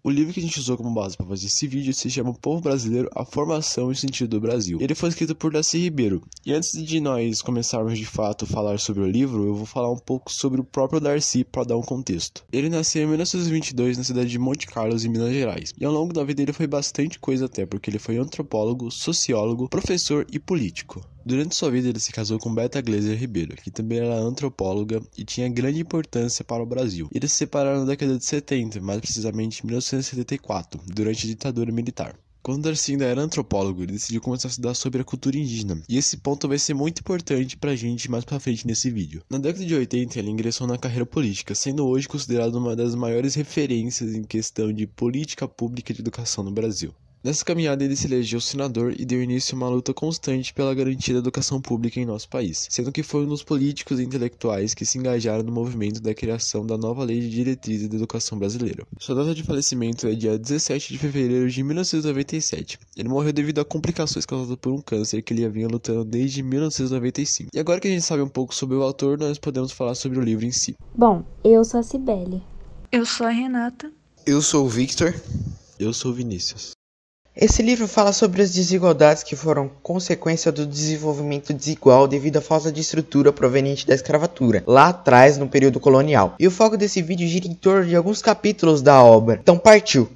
O livro que a gente usou como base para fazer esse vídeo se chama O Povo Brasileiro, a Formação e o Sentido do Brasil. Ele foi escrito por Darcy Ribeiro. E antes de nós começarmos de fato a falar sobre o livro, eu vou falar um pouco sobre o próprio Darcy para dar um contexto. Ele nasceu em 1922 na cidade de Monte Carlos, em Minas Gerais. E ao longo da vida ele foi bastante coisa até, porque ele foi antropólogo, sociólogo, professor e político. Durante sua vida ele se casou com Beta Gleiser Ribeiro, que também era antropóloga e tinha grande importância para o Brasil. Eles se separaram na década de 70, mais precisamente em 1974, durante a ditadura militar. Quando Darcy ainda era antropólogo, ele decidiu começar a estudar sobre a cultura indígena, e esse ponto vai ser muito importante pra gente mais pra frente nesse vídeo. Na década de 80, ele ingressou na carreira política, sendo hoje considerado uma das maiores referências em questão de política pública de educação no Brasil. Nessa caminhada ele se elegeu senador e deu início a uma luta constante pela garantia da educação pública em nosso país, sendo que foi um dos políticos e intelectuais que se engajaram no movimento da criação da nova Lei de Diretrizes da Educação Brasileira. Sua data de falecimento é dia 17 de fevereiro de 1997. Ele morreu devido a complicações causadas por um câncer que ele vinha lutando desde 1995. E agora que a gente sabe um pouco sobre o autor, nós podemos falar sobre o livro em si. Bom, eu sou a Cibele. Eu sou a Renata. Eu sou o Victor. Eu sou o Vinícius. Esse livro fala sobre as desigualdades que foram consequência do desenvolvimento desigual devido à falta de estrutura proveniente da escravatura, lá atrás no período colonial. E o foco desse vídeo gira em torno de alguns capítulos da obra. Então partiu!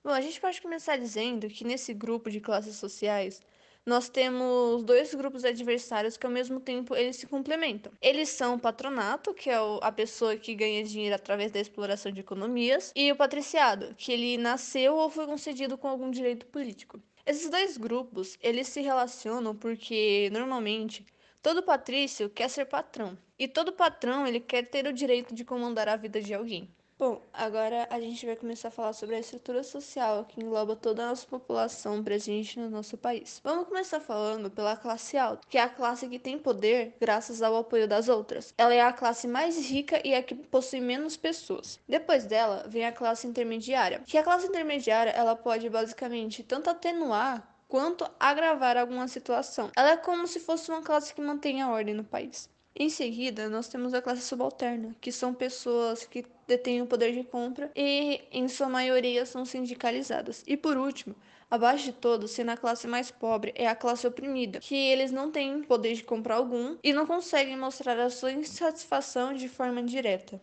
Bom, a gente pode começar dizendo que nesse grupo de classes sociais, nós temos dois grupos adversários que ao mesmo tempo eles se complementam. Eles são o patronato, que é a pessoa que ganha dinheiro através da exploração de economias, e o patriciado, que ele nasceu ou foi concedido com algum direito político. Esses dois grupos, eles se relacionam porque, normalmente, todo patrício quer ser patrão, e todo patrão ele quer ter o direito de comandar a vida de alguém. Bom, agora a gente vai começar a falar sobre a estrutura social que engloba toda a nossa população presente no nosso país. Vamos começar falando pela classe alta, que é a classe que tem poder graças ao apoio das outras. Ela é a classe mais rica e a que possui menos pessoas. Depois dela vem a classe intermediária, que a classe intermediária ela pode basicamente tanto atenuar quanto agravar alguma situação. Ela é como se fosse uma classe que mantém a ordem no país. Em seguida, nós temos a classe subalterna, que são pessoas que detêm o poder de compra e, em sua maioria, são sindicalizadas. E por último, abaixo de todos, sendo a classe mais pobre, é a classe oprimida, que eles não têm poder de compra algum e não conseguem mostrar a sua insatisfação de forma direta.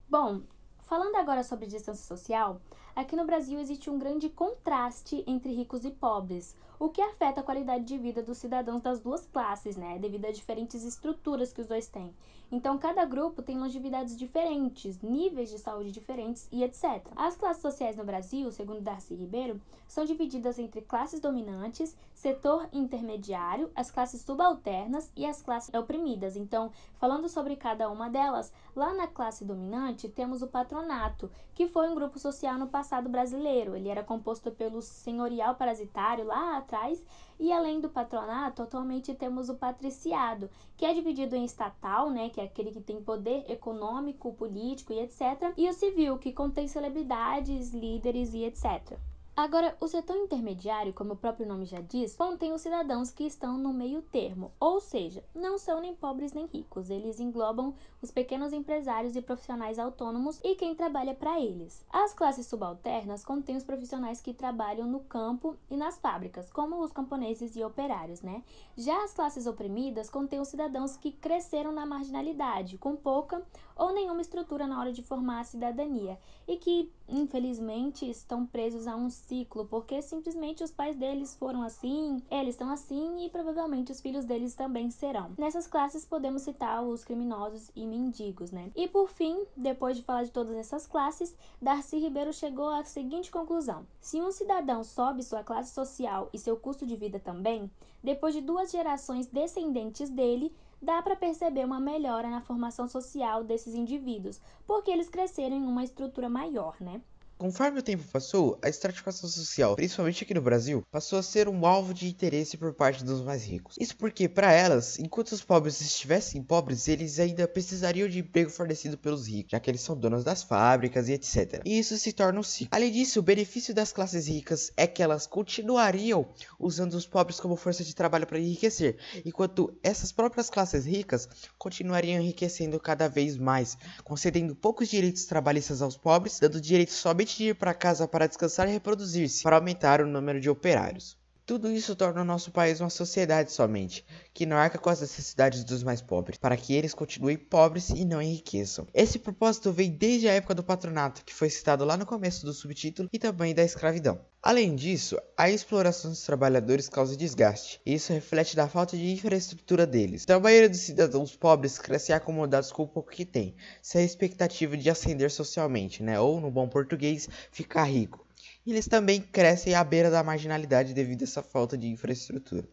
Bom, falando agora sobre distância social, aqui no Brasil existe um grande contraste entre ricos e pobres, o que afeta a qualidade de vida dos cidadãos das duas classes, né, devido a diferentes estruturas que os dois têm. Então, cada grupo tem longevidades diferentes, níveis de saúde diferentes e etc. As classes sociais no Brasil, segundo Darcy Ribeiro, são divididas entre classes dominantes, setor intermediário, as classes subalternas e as classes oprimidas. Então, falando sobre cada uma delas, lá na classe dominante temos o patronato, que foi um grupo social no passado brasileiro. Ele era composto pelo senhorial parasitário lá atrás, e além do patronato, atualmente temos o patriciado, que é dividido em estatal, né, que é aquele que tem poder econômico, político e etc., e o civil, que contém celebridades, líderes e etc. Agora, o setor intermediário, como o próprio nome já diz, contém os cidadãos que estão no meio termo, ou seja, não são nem pobres nem ricos, eles englobam os pequenos empresários e profissionais autônomos e quem trabalha para eles. As classes subalternas contêm os profissionais que trabalham no campo e nas fábricas, como os camponeses e operários, né? Já as classes oprimidas contêm os cidadãos que cresceram na marginalidade, com pouca ou nenhuma estrutura na hora de formar a cidadania, e que, infelizmente, estão presos a um ciclo, porque simplesmente os pais deles foram assim, eles estão assim e provavelmente os filhos deles também serão. Nessas classes podemos citar os criminosos e mendigos, né? E por fim, depois de falar de todas essas classes, Darcy Ribeiro chegou à seguinte conclusão: se um cidadão sobe sua classe social e seu custo de vida também, depois de 2 gerações descendentes dele, dá para perceber uma melhora na formação social desses indivíduos, porque eles cresceram em uma estrutura maior, né? Conforme o tempo passou, a estratificação social, principalmente aqui no Brasil, passou a ser um alvo de interesse por parte dos mais ricos. Isso porque, para elas, enquanto os pobres estivessem pobres, eles ainda precisariam de emprego fornecido pelos ricos, já que eles são donos das fábricas e etc. E isso se torna um ciclo. Além disso, o benefício das classes ricas é que elas continuariam usando os pobres como força de trabalho para enriquecer, enquanto essas próprias classes ricas continuariam enriquecendo cada vez mais, concedendo poucos direitos trabalhistas aos pobres, dando direito somente de ir para casa para descansar e reproduzir-se, para aumentar o número de operários. Tudo isso torna o nosso país uma sociedade somente, que não arca com as necessidades dos mais pobres, para que eles continuem pobres e não enriqueçam. Esse propósito vem desde a época do patronato, que foi citado lá no começo do subtítulo, e também da escravidão. Além disso, a exploração dos trabalhadores causa desgaste, e isso reflete da falta de infraestrutura deles. Então a maioria dos cidadãos pobres crescem acomodados com o pouco que têm, sem a expectativa de ascender socialmente, ou no bom português, ficar rico. E eles também crescem à beira da marginalidade devido a essa falta de infraestrutura.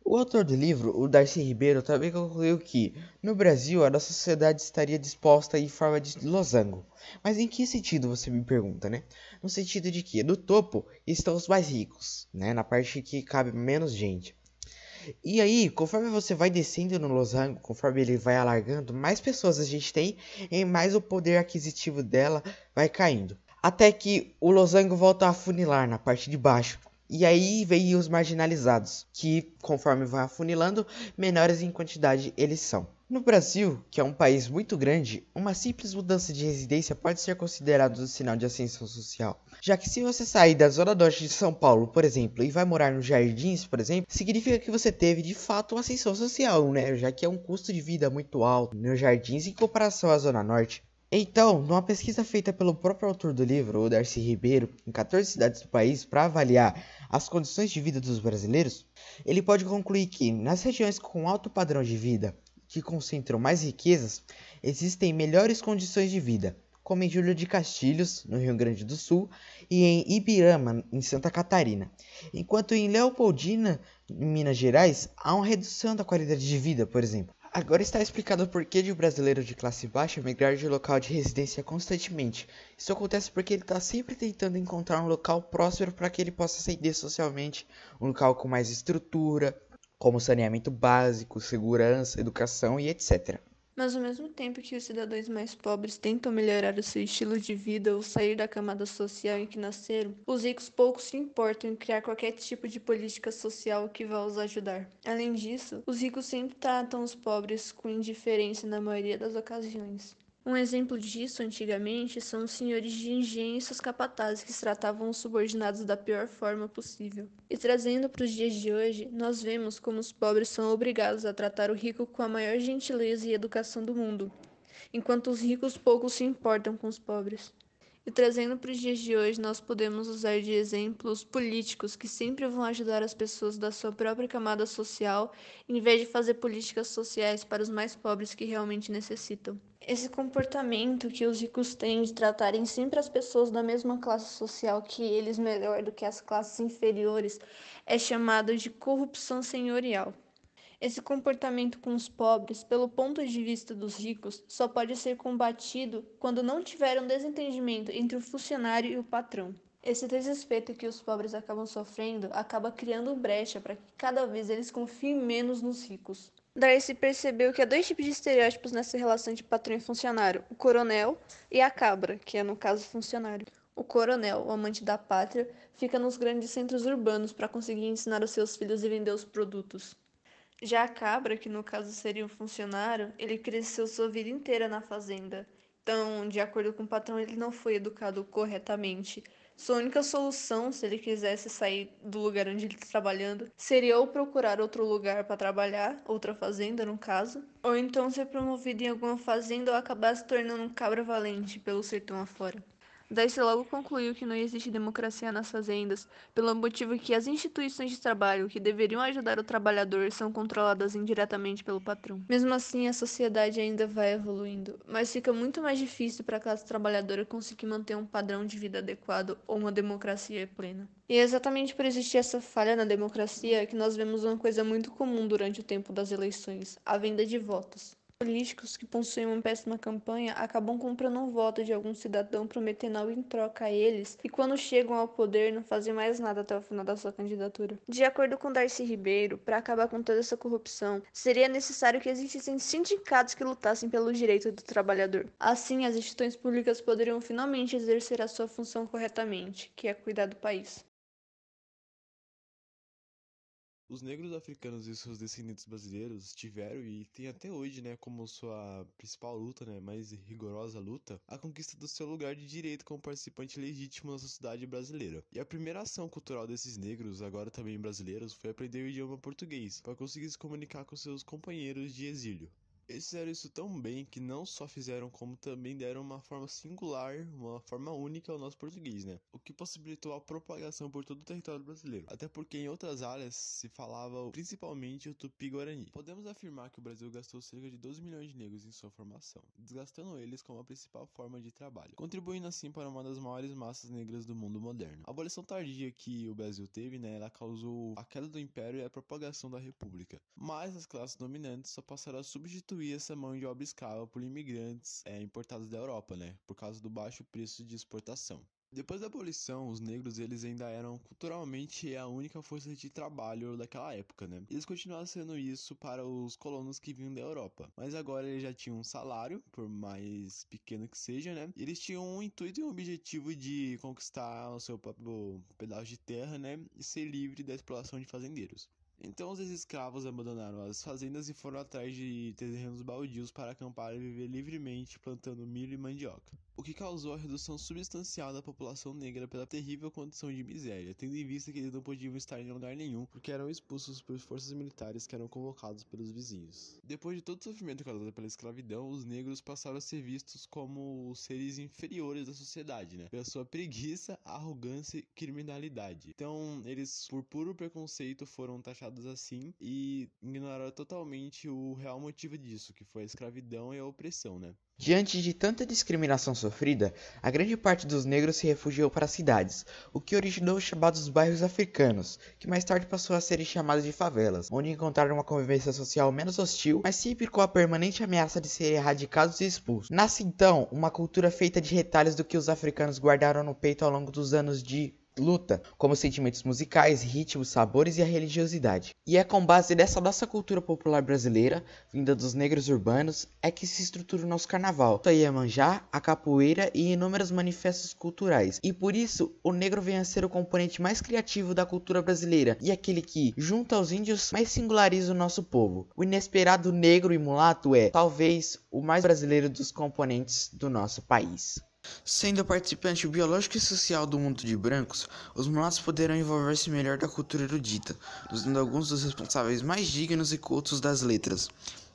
O autor do livro, o Darcy Ribeiro, também concluiu que, no Brasil, a nossa sociedade estaria disposta em forma de losango. Mas em que sentido, você me pergunta, No sentido de que, no topo, estão os mais ricos, na parte que cabe menos gente. E aí, conforme você vai descendo no losango, conforme ele vai alargando, mais pessoas a gente tem e mais o poder aquisitivo dela vai caindo. Até que o losango volta a afunilar na parte de baixo. E aí vem os marginalizados, que conforme vai afunilando, menores em quantidade eles são. No Brasil, que é um país muito grande, uma simples mudança de residência pode ser considerada um sinal de ascensão social. Já que se você sair da zona norte de São Paulo, por exemplo, e vai morar nos Jardins, por exemplo, significa que você teve de fato uma ascensão social, Já que é um custo de vida muito alto nos Jardins em comparação à zona norte. Então, numa pesquisa feita pelo próprio autor do livro, o Darcy Ribeiro, em 14 cidades do país para avaliar as condições de vida dos brasileiros, ele pode concluir que, nas regiões com alto padrão de vida, que concentram mais riquezas, existem melhores condições de vida, como em Júlio de Castilhos, no Rio Grande do Sul, e em Ibirama, em Santa Catarina, enquanto em Leopoldina, em Minas Gerais, há uma redução da qualidade de vida, por exemplo. Agora está explicado o porquê de um brasileiro de classe baixa migrar de local de residência constantemente. Isso acontece porque ele está sempre tentando encontrar um local próspero para que ele possa ascender socialmente, um local com mais estrutura, como saneamento básico, segurança, educação e etc. Mas ao mesmo tempo que os cidadãos mais pobres tentam melhorar o seu estilo de vida ou sair da camada social em que nasceram, os ricos pouco se importam em criar qualquer tipo de política social que vá os ajudar. Além disso, os ricos sempre tratam os pobres com indiferença na maioria das ocasiões. Um exemplo disso, antigamente, são os senhores de engenho e seus capatazes que tratavam os subordinados da pior forma possível. E trazendo para os dias de hoje, nós vemos como os pobres são obrigados a tratar o rico com a maior gentileza e educação do mundo, enquanto os ricos pouco se importam com os pobres. E trazendo para os dias de hoje, nós podemos usar de exemplos políticos que sempre vão ajudar as pessoas da sua própria camada social, em vez de fazer políticas sociais para os mais pobres que realmente necessitam. Esse comportamento que os ricos têm de tratarem sempre as pessoas da mesma classe social que eles melhor do que as classes inferiores é chamado de corrupção senhorial. Esse comportamento com os pobres, pelo ponto de vista dos ricos, só pode ser combatido quando não tiver um desentendimento entre o funcionário e o patrão. Esse desrespeito que os pobres acabam sofrendo acaba criando brecha para que cada vez eles confiem menos nos ricos. Darcy percebeu que há dois tipos de estereótipos nessa relação de patrão e funcionário, o coronel e a cabra, que é no caso funcionário. O coronel, o amante da pátria, fica nos grandes centros urbanos para conseguir ensinar os seus filhos e vender os produtos. Já a cabra, que no caso seria um funcionário, ele cresceu sua vida inteira na fazenda. Então, de acordo com o patrão, ele não foi educado corretamente. Sua única solução, se ele quisesse sair do lugar onde ele está trabalhando, seria ou procurar outro lugar para trabalhar, outra fazenda no caso, ou então ser promovido em alguma fazenda ou acabar se tornando um cabra valente pelo sertão afora. Darcy logo concluiu que não existe democracia nas fazendas, pelo motivo que as instituições de trabalho que deveriam ajudar o trabalhador são controladas indiretamente pelo patrão. Mesmo assim, a sociedade ainda vai evoluindo, mas fica muito mais difícil para a classe trabalhadora conseguir manter um padrão de vida adequado ou uma democracia plena. E é exatamente por existir essa falha na democracia que nós vemos uma coisa muito comum durante o tempo das eleições: a venda de votos. políticos que possuem uma péssima campanha acabam comprando um voto de algum cidadão prometendo algo em troca a eles e quando chegam ao poder não fazem mais nada até o final da sua candidatura. De acordo com Darcy Ribeiro, para acabar com toda essa corrupção, seria necessário que existissem sindicatos que lutassem pelo direito do trabalhador. Assim, as instituições públicas poderiam finalmente exercer a sua função corretamente, que é cuidar do país. Os negros africanos e seus descendentes brasileiros tiveram e têm até hoje, né, como sua principal luta, né, mais rigorosa luta, a conquista do seu lugar de direito como participante legítimo na sociedade brasileira. E a primeira ação cultural desses negros, agora também brasileiros, foi aprender o idioma português, para conseguir se comunicar com seus companheiros de exílio. Eles fizeram isso tão bem que não só fizeram como também deram uma forma singular, uma forma única ao nosso português, né? O que possibilitou a propagação por todo o território brasileiro. Até porque em outras áreas se falava principalmente o tupi-guarani. Podemos afirmar que o Brasil gastou cerca de 12 milhões de negros em sua formação, desgastando eles como a principal forma de trabalho, contribuindo assim para uma das maiores massas negras do mundo moderno. A abolição tardia que o Brasil teve, né, ela causou a queda do império e a propagação da república. Mas as classes dominantes só passaram a substituir essa mão de obra escrava por imigrantes importados da Europa, né, por causa do baixo preço de exportação. Depois da abolição, os negros eles ainda eram culturalmente a única força de trabalho daquela época, né? Eles continuaram sendo isso para os colonos que vinham da Europa, mas agora eles já tinham um salário, por mais pequeno que seja, né? E eles tinham um intuito e um objetivo de conquistar o seu próprio pedaço de terra, né? E ser livre da exploração de fazendeiros. Então os escravos abandonaram as fazendas e foram atrás de terrenos baldios para acampar e viver livremente plantando milho e mandioca, o que causou a redução substancial da população negra pela terrível condição de miséria, tendo em vista que eles não podiam estar em lugar nenhum porque eram expulsos por forças militares que eram convocados pelos vizinhos. Depois de todo o sofrimento causado pela escravidão, os negros passaram a ser vistos como os seres inferiores da sociedade, né? Pela sua preguiça, arrogância e criminalidade. Então eles, por puro preconceito, foram taxados assim e ignoraram totalmente o real motivo disso, que foi a escravidão e a opressão, né? Diante de tanta discriminação sofrida, a grande parte dos negros se refugiou para as cidades, o que originou os chamados bairros africanos, que mais tarde passou a serem chamados de favelas, onde encontraram uma convivência social menos hostil, mas sempre com a permanente ameaça de serem erradicados e expulsos. Nasce então uma cultura feita de retalhos do que os africanos guardaram no peito ao longo dos anos de luta, como sentimentos musicais, ritmos, sabores e a religiosidade. E é com base dessa nossa cultura popular brasileira, vinda dos negros urbanos, é que se estrutura o nosso carnaval, a Iemanjá, a capoeira e inúmeros manifestos culturais. E por isso, o negro vem a ser o componente mais criativo da cultura brasileira e aquele que, junto aos índios, mais singulariza o nosso povo. O inesperado negro e mulato é, talvez, o mais brasileiro dos componentes do nosso país. Sendo participante biológico e social do mundo de brancos, os mulatos poderão envolver-se melhor da cultura erudita, nos dando alguns dos responsáveis mais dignos e cultos das letras,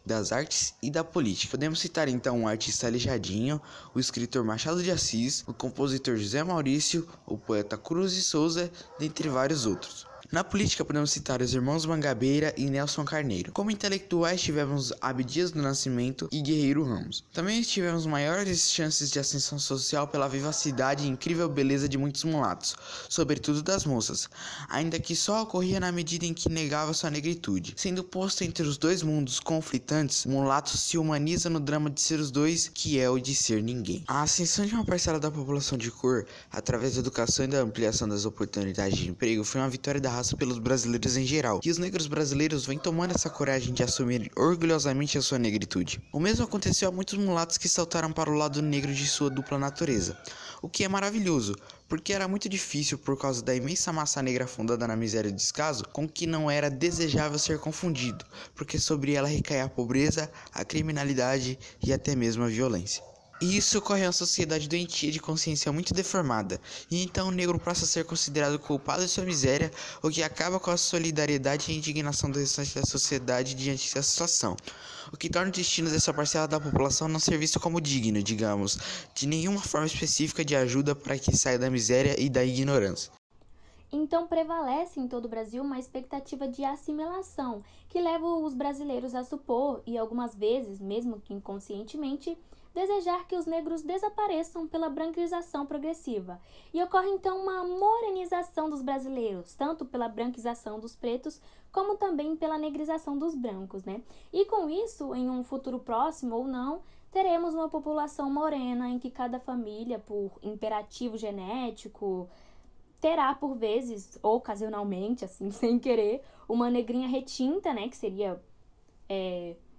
das artes e da política. Podemos citar então o artista Aleijadinho, o escritor Machado de Assis, o compositor José Maurício, o poeta Cruz de Souza, dentre vários outros. Na política podemos citar os irmãos Mangabeira e Nelson Carneiro. Como intelectuais tivemos Abdias do Nascimento e Guerreiro Ramos. Também tivemos maiores chances de ascensão social pela vivacidade e incrível beleza de muitos mulatos, sobretudo das moças, ainda que só ocorria na medida em que negava sua negritude. Sendo posto entre os dois mundos conflitantes, o mulato se humaniza no drama de ser os dois, que é o de ser ninguém. A ascensão de uma parcela da população de cor, através da educação e da ampliação das oportunidades de emprego, foi uma vitória da raça pelos brasileiros em geral, e os negros brasileiros vêm tomando essa coragem de assumir orgulhosamente a sua negritude. O mesmo aconteceu a muitos mulatos que saltaram para o lado negro de sua dupla natureza, o que é maravilhoso, porque era muito difícil por causa da imensa massa negra fundada na miséria e descaso, com que não era desejável ser confundido, porque sobre ela recai a pobreza, a criminalidade e até mesmo a violência. E isso ocorre em uma sociedade doentia de consciência muito deformada, e então o negro passa a ser considerado culpado de sua miséria, o que acaba com a solidariedade e a indignação do restante da sociedade diante da situação, o que torna o destino dessa parcela da população não ser visto como digno, digamos, de nenhuma forma específica de ajuda para que saia da miséria e da ignorância. Então prevalece em todo o Brasil uma expectativa de assimilação, que leva os brasileiros a supor, e algumas vezes, mesmo que inconscientemente, desejar que os negros desapareçam pela branquização progressiva. E ocorre então uma morenização dos brasileiros, tanto pela branquização dos pretos, como também pela negrização dos brancos, né? E com isso, em um futuro próximo ou não, teremos uma população morena em que cada família, por imperativo genético, terá por vezes, ocasionalmente, assim, sem querer, uma negrinha retinta, né, que seria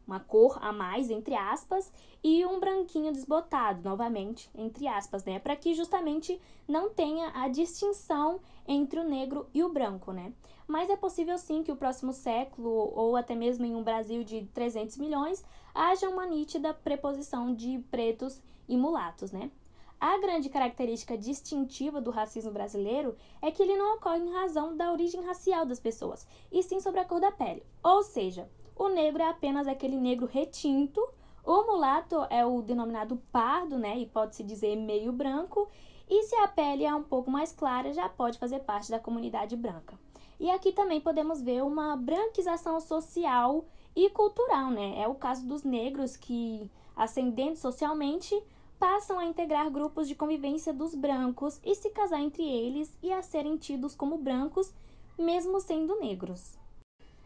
uma cor a mais, entre aspas, e um branquinho desbotado, novamente, entre aspas, né, para que justamente não tenha a distinção entre o negro e o branco, né. Mas é possível sim que o próximo século, ou até mesmo em um Brasil de 300 milhões, haja uma nítida preposição de pretos e mulatos, né. A grande característica distintiva do racismo brasileiro é que ele não ocorre em razão da origem racial das pessoas, e sim sobre a cor da pele. Ou seja, o negro é apenas aquele negro retinto, o mulato é o denominado pardo, né, e pode-se dizer meio branco, e se a pele é um pouco mais clara, já pode fazer parte da comunidade branca. E aqui também podemos ver uma branquização social e cultural, né? É o caso dos negros que, ascendendo socialmente, passam a integrar grupos de convivência dos brancos e se casar entre eles e a serem tidos como brancos, mesmo sendo negros.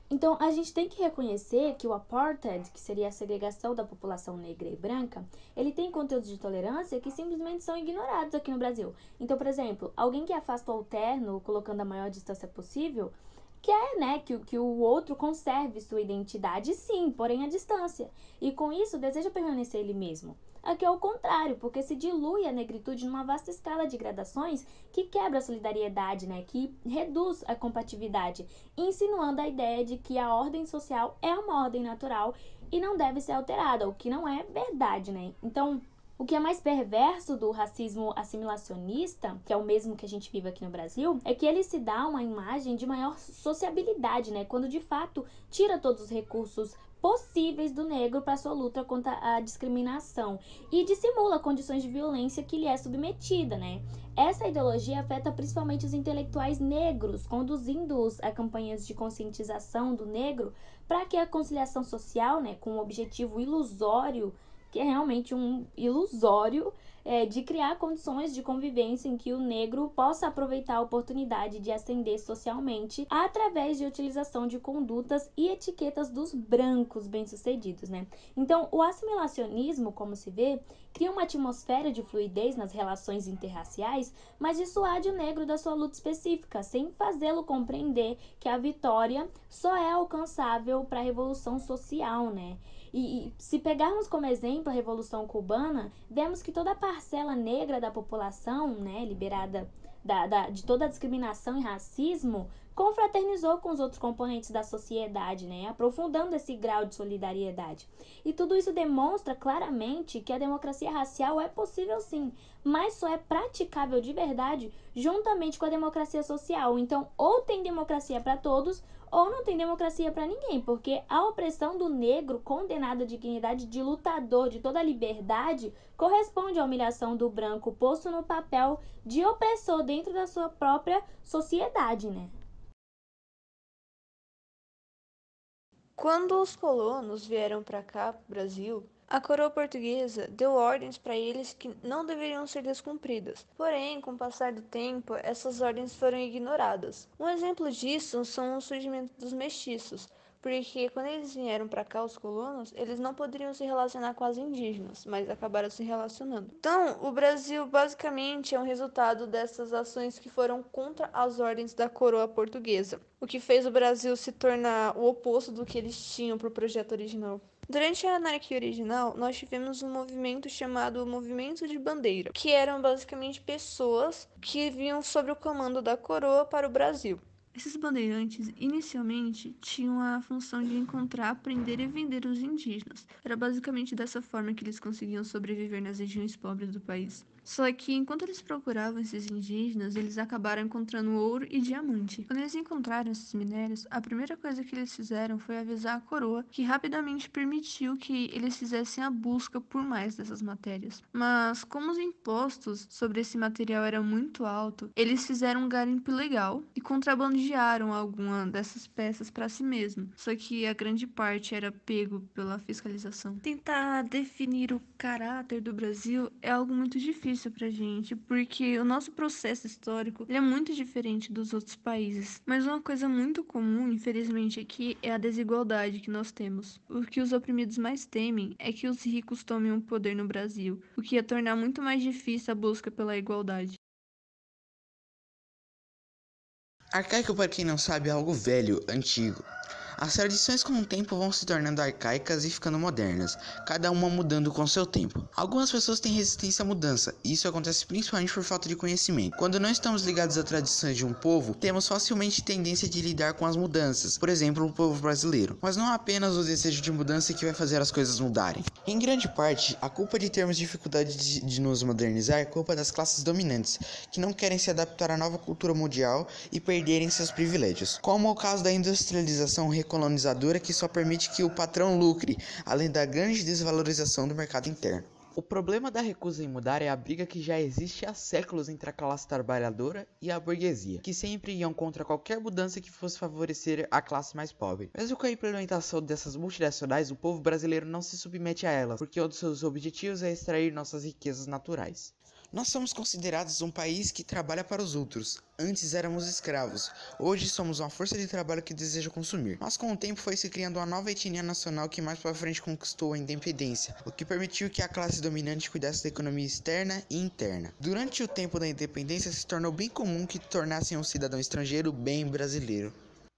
Então, a gente tem que reconhecer que o apartheid, que seria a segregação da população negra e branca, ele tem conteúdos de tolerância que simplesmente são ignorados aqui no Brasil. Então, por exemplo, alguém que afasta o alterno, colocando a maior distância possível, quer, né, que o outro conserve sua identidade, sim, porém à distância. E com isso, deseja permanecer ele mesmo. Aqui é o contrário, porque se dilui a negritude numa vasta escala de gradações que quebra a solidariedade, né, que reduz a compatibilidade, insinuando a ideia de que a ordem social é uma ordem natural e não deve ser alterada, o que não é verdade, né? Então, o que é mais perverso do racismo assimilacionista, que é o mesmo que a gente vive aqui no Brasil, é que ele se dá uma imagem de maior sociabilidade, né? Quando de fato tira todos os recursos possíveis do negro para sua luta contra a discriminação e dissimula condições de violência que lhe é submetida, né? Essa ideologia afeta principalmente os intelectuais negros, conduzindo-os a campanhas de conscientização do negro para que a conciliação social, né, com um objetivo ilusório, que é realmente um ilusório, de criar condições de convivência em que o negro possa aproveitar a oportunidade de ascender socialmente através de utilização de condutas e etiquetas dos brancos bem-sucedidos, né? Então, o assimilacionismo, como se vê, cria uma atmosfera de fluidez nas relações interraciais, mas dissuade o negro da sua luta específica, sem fazê-lo compreender que a vitória só é alcançável para a revolução social, né? E se pegarmos como exemplo a Revolução Cubana, vemos que toda a parcela negra da população, né, liberada de toda a discriminação e racismo, confraternizou com os outros componentes da sociedade, né, aprofundando esse grau de solidariedade. E tudo isso demonstra claramente que a democracia racial é possível sim, mas só é praticável de verdade juntamente com a democracia social. Então, ou tem democracia para todos, ou não tem democracia para ninguém, porque a opressão do negro, condenado à dignidade de lutador de toda a liberdade, corresponde à humilhação do branco posto no papel de opressor dentro da sua própria sociedade, né? Quando os colonos vieram para cá, para o Brasil, a coroa portuguesa deu ordens para eles que não deveriam ser descumpridas. Porém, com o passar do tempo, essas ordens foram ignoradas. Um exemplo disso são o surgimento dos mestiços, porque quando eles vieram para cá, os colonos, eles não poderiam se relacionar com as indígenas, mas acabaram se relacionando. Então, o Brasil basicamente é um resultado dessas ações que foram contra as ordens da coroa portuguesa, o que fez o Brasil se tornar o oposto do que eles tinham para o projeto original. Durante a anarquia original, nós tivemos um movimento chamado Movimento de Bandeira, que eram basicamente pessoas que vinham sob o comando da coroa para o Brasil. Esses bandeirantes, inicialmente, tinham a função de encontrar, prender e vender os indígenas. Era basicamente dessa forma que eles conseguiam sobreviver nas regiões pobres do país. Só que, enquanto eles procuravam esses indígenas, eles acabaram encontrando ouro e diamante. Quando eles encontraram esses minérios, a primeira coisa que eles fizeram foi avisar a coroa, que rapidamente permitiu que eles fizessem a busca por mais dessas matérias. Mas, como os impostos sobre esse material eram muito altos, eles fizeram um garimpo ilegal e contrabandearam alguma dessas peças para si mesmo. Só que a grande parte era pego pela fiscalização. Tentar definir o caráter do Brasil é algo muito difícil pra gente, porque o nosso processo histórico ele é muito diferente dos outros países. Mas uma coisa muito comum, infelizmente, aqui é a desigualdade que nós temos. O que os oprimidos mais temem é que os ricos tomem o poder no Brasil, o que ia tornar muito mais difícil a busca pela igualdade. Arcaico, para quem não sabe, é algo velho, antigo. As tradições com o tempo vão se tornando arcaicas e ficando modernas, cada uma mudando com seu tempo. Algumas pessoas têm resistência à mudança, e isso acontece principalmente por falta de conhecimento. Quando não estamos ligados a tradições de um povo, temos facilmente tendência de lidar com as mudanças, por exemplo, o povo brasileiro. Mas não é apenas o desejo de mudança que vai fazer as coisas mudarem. Em grande parte, a culpa de termos dificuldade de nos modernizar é culpa das classes dominantes, que não querem se adaptar à nova cultura mundial e perderem seus privilégios, como o caso da industrialização recolonizadora, que só permite que o patrão lucre, além da grande desvalorização do mercado interno. O problema da recusa em mudar é a briga que já existe há séculos entre a classe trabalhadora e a burguesia, que sempre iam contra qualquer mudança que fosse favorecer a classe mais pobre. Mesmo com a implementação dessas multinacionais, o povo brasileiro não se submete a elas, porque um dos seus objetivos é extrair nossas riquezas naturais. Nós somos considerados um país que trabalha para os outros. Antes éramos escravos. Hoje somos uma força de trabalho que deseja consumir. Mas com o tempo foi se criando uma nova etnia nacional que mais para frente conquistou a independência, o que permitiu que a classe dominante cuidasse da economia externa e interna. Durante o tempo da independência se tornou bem comum que tornassem um cidadão estrangeiro bem brasileiro.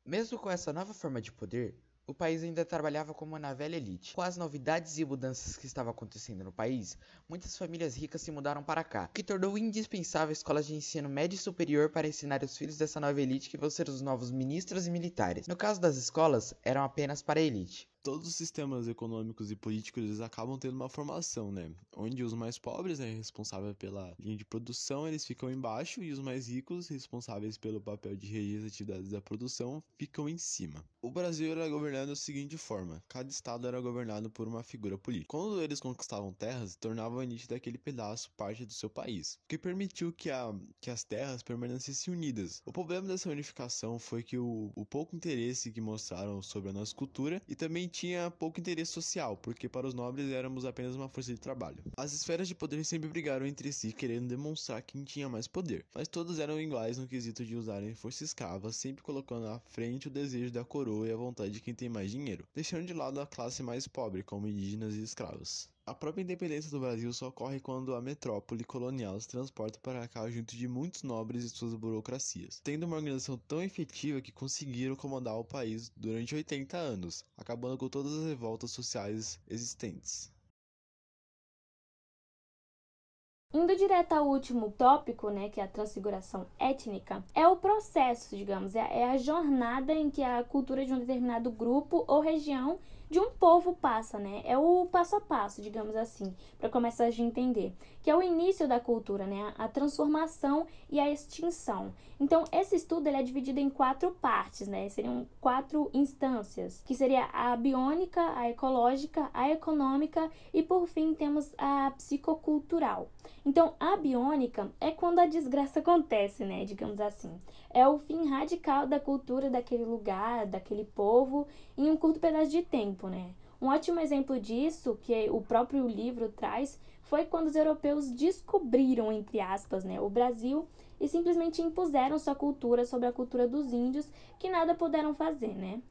Mesmo com essa nova forma de poder, o país ainda trabalhava como na velha elite. Com as novidades e mudanças que estavam acontecendo no país, muitas famílias ricas se mudaram para cá, o que tornou indispensável escolas de ensino médio e superior para ensinar os filhos dessa nova elite que vão ser os novos ministros e militares. No caso das escolas, eram apenas para a elite. Todos os sistemas econômicos e políticos eles acabam tendo uma formação, né? Onde os mais pobres, responsáveis pela linha de produção, eles ficam embaixo e os mais ricos, responsáveis pelo papel de reger as atividades da produção, ficam em cima. O Brasil era governado da seguinte forma: cada estado era governado por uma figura política. Quando eles conquistavam terras, tornavam a elite daquele pedaço parte do seu país, o que permitiu que as terras permanecessem unidas. O problema dessa unificação foi que o pouco interesse que mostraram sobre a nossa cultura e também tinha pouco interesse social, porque para os nobres éramos apenas uma força de trabalho. As esferas de poder sempre brigaram entre si, querendo demonstrar quem tinha mais poder, mas todos eram iguais no quesito de usarem força escrava, sempre colocando à frente o desejo da coroa e a vontade de quem tem mais dinheiro, deixando de lado a classe mais pobre, como indígenas e escravos. A própria independência do Brasil só ocorre quando a metrópole colonial se transporta para cá junto de muitos nobres e suas burocracias, tendo uma organização tão efetiva que conseguiram comandar o país durante 80 anos, acabando com todas as revoltas sociais existentes. Indo direto ao último tópico, né, que é a transfiguração étnica, é o processo, digamos, é a jornada em que a cultura de um determinado grupo ou região de um povo passa, né? É o passo a passo, digamos assim, para começar a gente entender, que é o início da cultura, né? A transformação e a extinção. Então, esse estudo ele é dividido em 4 partes, né? Seriam 4 instâncias, que seria a biônica, a ecológica, a econômica e, por fim, temos a psicocultural. Então, a biônica é quando a desgraça acontece, né? Digamos assim. É o fim radical da cultura daquele lugar, daquele povo, em um curto pedaço de tempo, né? Um ótimo exemplo disso, que o próprio livro traz, foi quando os europeus descobriram, entre aspas, né, o Brasil e simplesmente impuseram sua cultura sobre a cultura dos índios, que nada puderam fazer, né?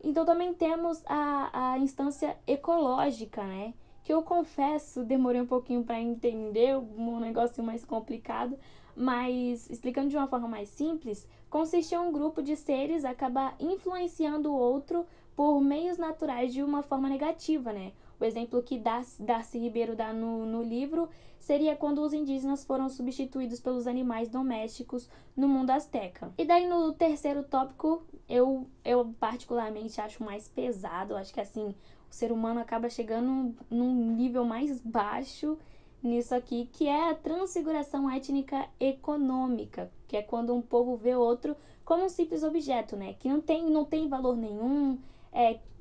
Então também temos a instância ecológica, né? Que eu confesso, demorei um pouquinho para entender, um negócio mais complicado, mas explicando de uma forma mais simples, consiste em um grupo de seres acabar influenciando o outro por meios naturais de uma forma negativa, né? O exemplo que Darcy Ribeiro dá no livro seria quando os indígenas foram substituídos pelos animais domésticos no mundo azteca. E daí no terceiro tópico, eu particularmente acho mais pesado. Acho que assim, o ser humano acaba chegando num nível mais baixo nisso aqui, que é a transfiguração étnica econômica, que é quando um povo vê outro como um simples objeto, né? Que não tem valor nenhum,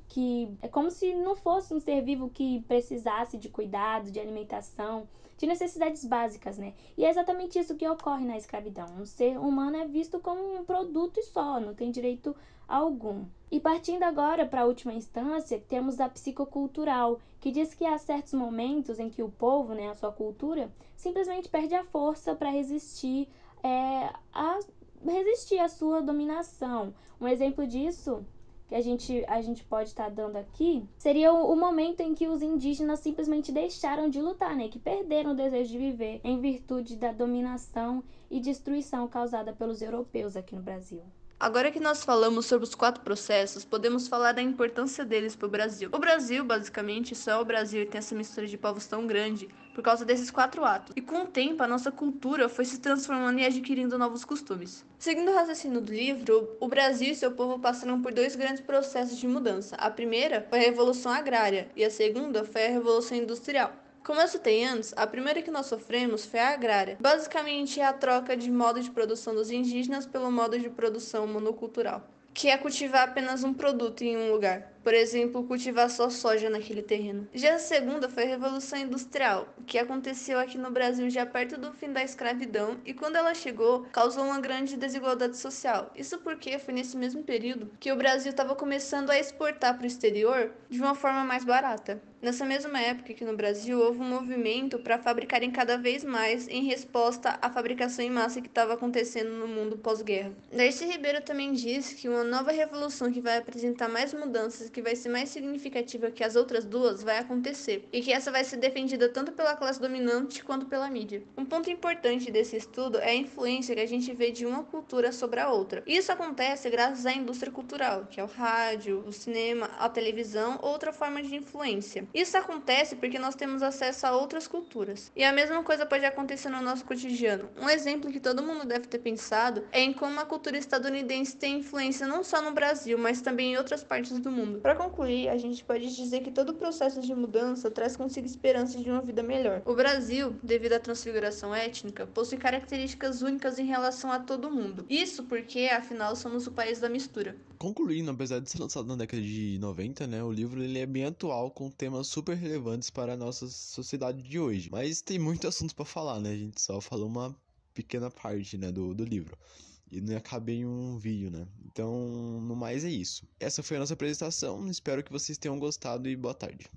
que é como se não fosse um ser vivo que precisasse de cuidado, de alimentação, de necessidades básicas, né? E é exatamente isso que ocorre na escravidão. Um ser humano é visto como um produto e só, não tem direito algum. E partindo agora para a última instância, temos a psicocultural, que diz que há certos momentos em que o povo, né, a sua cultura, simplesmente perde a força para resistir à sua dominação. Um exemplo disso que a gente pode estar dando aqui seria o momento em que os indígenas simplesmente deixaram de lutar, né? Que perderam o desejo de viver em virtude da dominação e destruição causada pelos europeus aqui no Brasil. Agora que nós falamos sobre os 4 processos, podemos falar da importância deles para o Brasil. O Brasil, basicamente, só é o Brasil e tem essa mistura de povos tão grande por causa desses 4 atos. E com o tempo, a nossa cultura foi se transformando e adquirindo novos costumes. Seguindo o raciocínio do livro, o Brasil e seu povo passaram por 2 grandes processos de mudança. A primeira foi a Revolução Agrária e a segunda foi a Revolução Industrial. Como eu citei antes, a primeira que nós sofremos foi a agrária. Basicamente é a troca de modo de produção dos indígenas pelo modo de produção monocultural, que é cultivar apenas um produto em um lugar. Por exemplo, cultivar só soja naquele terreno. Já a segunda foi a Revolução Industrial, que aconteceu aqui no Brasil já perto do fim da escravidão, e quando ela chegou, causou uma grande desigualdade social. Isso porque foi nesse mesmo período que o Brasil estava começando a exportar para o exterior de uma forma mais barata. Nessa mesma época aqui no Brasil, houve um movimento para fabricarem cada vez mais em resposta à fabricação em massa que estava acontecendo no mundo pós-guerra. Darcy Ribeiro também disse que uma nova revolução que vai apresentar mais mudanças, que vai ser mais significativa que as outras duas, vai acontecer, e que essa vai ser defendida tanto pela classe dominante quanto pela mídia. Um ponto importante desse estudo é a influência que a gente vê de uma cultura sobre a outra. Isso acontece graças à indústria cultural, que é o rádio, o cinema, a televisão, outra forma de influência. Isso acontece porque nós temos acesso a outras culturas. E a mesma coisa pode acontecer no nosso cotidiano. Um exemplo que todo mundo deve ter pensado é em como a cultura estadunidense tem influência não só no Brasil, mas também em outras partes do mundo. Para concluir, a gente pode dizer que todo processo de mudança traz consigo esperança de uma vida melhor. O Brasil, devido à transfiguração étnica, possui características únicas em relação a todo mundo. Isso porque, afinal, somos o país da mistura. Concluindo, apesar de ser lançado na década de 90, né, o livro ele é bem atual, com temas super relevantes para a nossa sociedade de hoje. Mas tem muito assunto para falar, né? A gente só falou uma pequena parte, né, do livro. E não acabei em um vídeo, né? Então, no mais é isso. Essa foi a nossa apresentação. Espero que vocês tenham gostado e boa tarde.